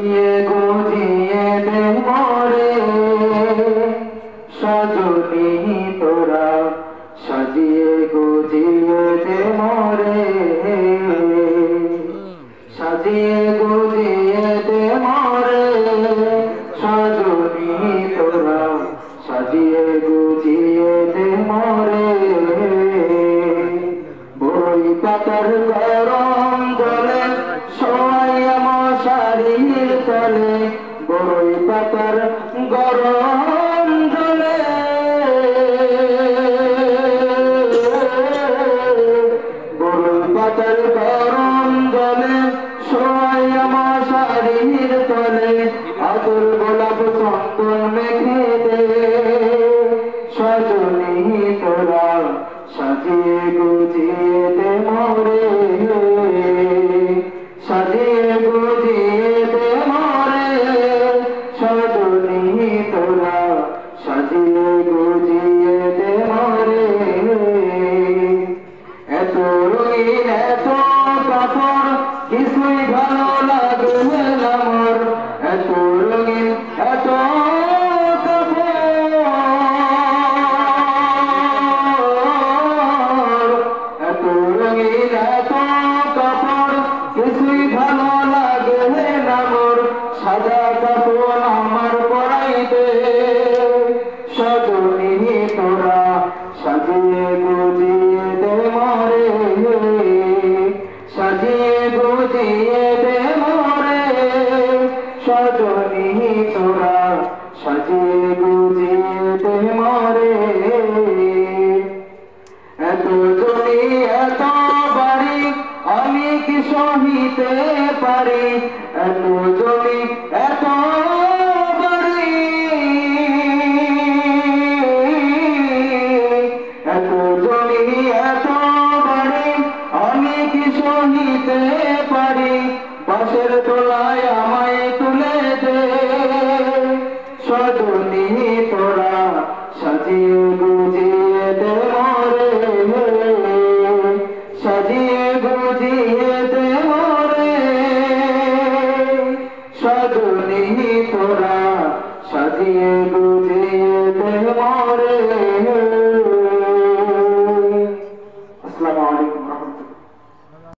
সাজিয়ে গুজিয়ে দে মোরে সজনী তোরা সাজিয়ে গুজিয়ে দে মোরে সাজিয়ে গুজিয়ে দে মোরে সজনী তোরা সাজিয়ে গুজিয়ে দে মোরে বই পাতার গরম জলে শোয়াইয়া মশারির তলে বই পাতার গরম জলে বই পাতার গরম জলে শোয়াইয়া মশারির তলে আদর গোলাপ চন্দন মেখে দে সজনী তোরা সাজিয়ে গুজিয়ে দে মোরে সাজিয়ে গুজিয়ে দে মোরে সজনী তোরা সাজিয়ে গুজিয়ে দে মোরে এত রঙিন এত কাপড় কিছুই ভালো লাগে না মোর এত রঙিন এত কিছুই ভালো লাগে না মোর সাদা কাপড় আমার পরাইতে সজনী তোরা সাজিয়ে গুজিয়ে দে মোরে সাজিয়ে গুজিয়ে দে মোরে সজনী তোরা সাজিয়ে গুজিয়ে দে মোরে এত জমি এত বাড়ি আমি কি সহিতে পারি এত জমি এত বাড়ি এত জমি এত বাড়ি আমি কি সহিতে পারি বাঁশের তলায় আমায় তুলে দে সজনী তোরা সাজিয়ে গুজিয়ে দে মোরে সাজিয়ে গুজিয়ে দে মোরে সজনী তোরা সাজিয়ে গুজিয়ে দে মোরে।